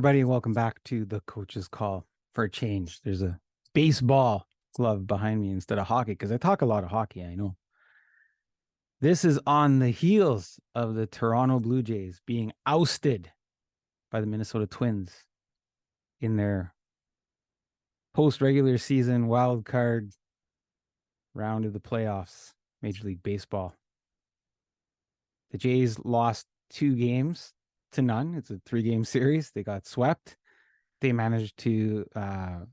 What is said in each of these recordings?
everybody, and welcome back to the Coach's Call. For a change, there's a baseball glove behind me instead of hockey because I talk a lot of hockey, I know. This is on the heels of the Toronto Blue Jays being ousted by the Minnesota Twins in their post-regular season wild card round of the playoffs, Major League Baseball. The Jays lost 2-0. It's a 3-game series. They got swept. They managed to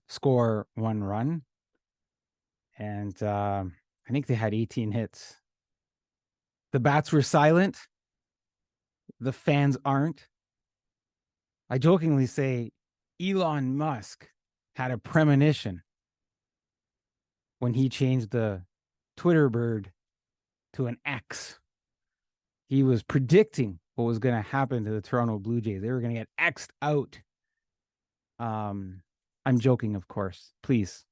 score 1 run. And I think they had 18 hits. The bats were silent. The fans aren't. I jokingly say Elon Musk had a premonition when he changed the Twitter bird to an X. He was predicting what was going to happen to the Toronto Blue Jays. They were going to get X'd out. I'm joking, of course. Please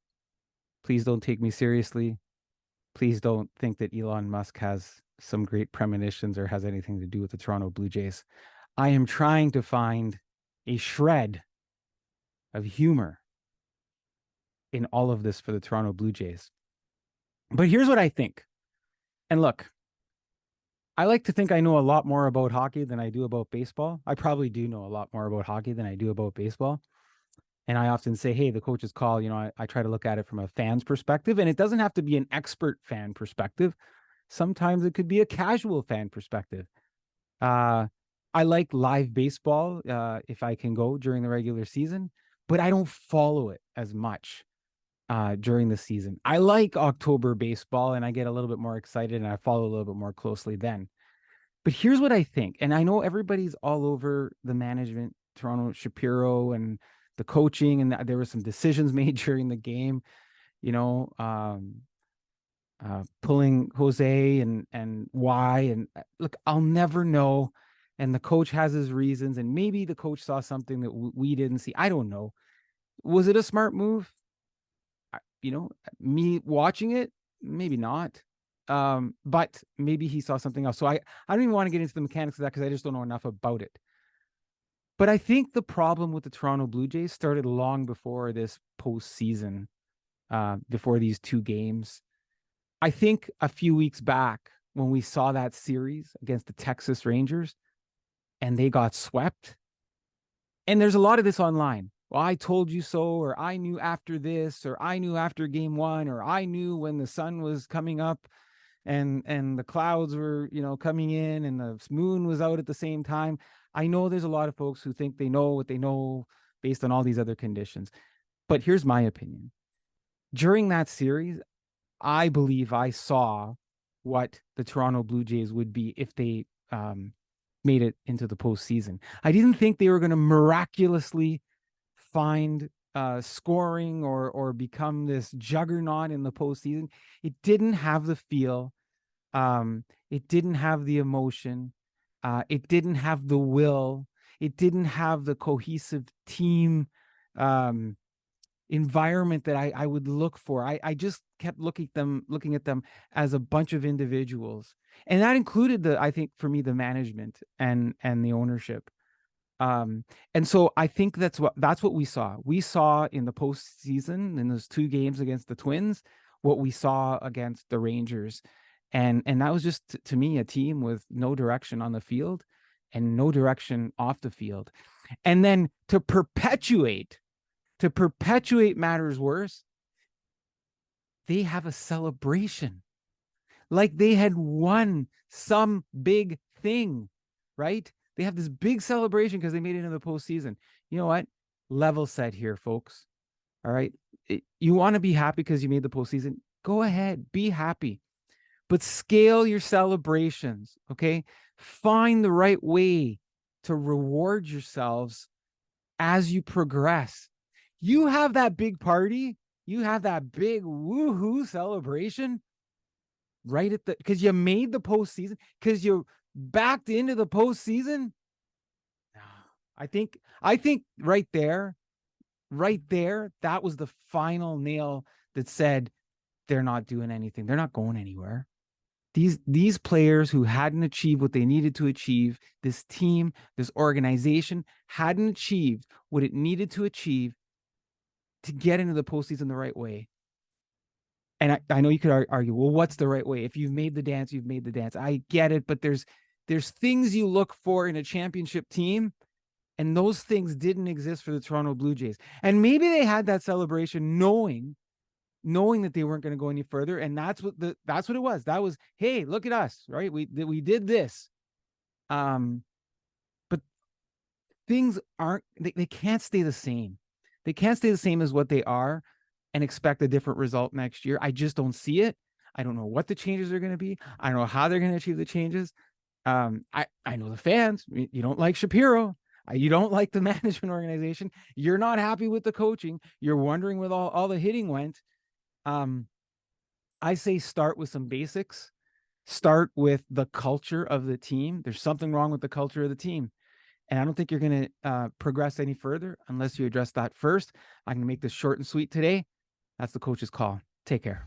don't take me seriously. Please don't think that Elon Musk has some great premonitions or has anything to do with the Toronto Blue Jays. I am trying to find a shred of humor in all of this for the Toronto Blue Jays. But here's what I think. And look, I like to think I know a lot more about hockey than I do about baseball. I probably do know a lot more about hockey than I do about baseball. And I often say, hey, the Coach's Call, I try to look at it from a fan's perspective, and it doesn't have to be an expert fan perspective. Sometimes it could be a casual fan perspective. I like live baseball if I can go during the regular season, but I don't follow it as much during the season. I like October baseball, and I get a little bit more excited, and I follow a little bit more closely then. But here's what I think, and I know everybody's all over the management, Toronto Shapiro, and the coaching, and there were some decisions made during the game, pulling Jose and why. And look, I'll never know. And the coach has his reasons, and maybe the coach saw something that we didn't see. I don't know. Was it a smart move? Me watching it, maybe not. But maybe he saw something else. So I don't even want to get into the mechanics of that because I just don't know enough about it. But I think the problem with the Toronto Blue Jays started long before this postseason, before these 2 games. I think a few weeks back when we saw that series against the Texas Rangers and they got swept, and there's a lot of this online. Well, I told you so, or I knew after this, or I knew after game 1, or I knew when the sun was coming up and the clouds were, coming in and the moon was out at the same time. I know there's a lot of folks who think they know what they know based on all these other conditions. But here's my opinion. During that series, I believe I saw what the Toronto Blue Jays would be if they made it into the postseason. I didn't think they were going to miraculously find scoring or become this juggernaut in the postseason. It didn't have the feel. It didn't have the emotion. It didn't have the will. It didn't have the cohesive team environment that I would look for. I just kept looking at them as a bunch of individuals. And that included I think for me, the management and the ownership. And so I think that's what we saw. We saw in the postseason, in those 2 games against the Twins, what we saw against the Rangers. And that was just, to me, a team with no direction on the field and no direction off the field. And then to perpetuate matters worse, they have a celebration. Like they had won some big thing, right? They have this big celebration because they made it into the postseason. You know what? Level set here, folks. All right. You want to be happy because you made the postseason? Go ahead. Be happy. But scale your celebrations, okay? Find the right way to reward yourselves as you progress. You have that big party. You have that big woohoo celebration right at because you made the postseason, because you backed into the postseason. I think right there, that was the final nail that said they're not doing anything. They're not going anywhere. These players who hadn't achieved what they needed to achieve, this team, this organization hadn't achieved what it needed to achieve to get into the postseason the right way. And I know you could argue, well, what's the right way? If you've made the dance, you've made the dance. I get it, but there's things you look for in a championship team, and those things didn't exist for the Toronto Blue Jays. And maybe they had that celebration knowing that they weren't going to go any further, and that's what it was. That was, hey, look at us, right? We did this. But things aren't, they can't stay the same. They can't stay the same as what they are and expect a different result next year. I just don't see it. I don't know what the changes are going to be. I don't know how they're going to achieve the changes. I know the fans. You don't like Shapiro. You don't like the management organization. You're not happy with the coaching. You're wondering where all the hitting went. I say start with some basics. Start with the culture of the team. There's something wrong with the culture of the team. And I don't think you're going to progress any further unless you address that first. I'm going to make this short and sweet today. That's the coach's call. Take care.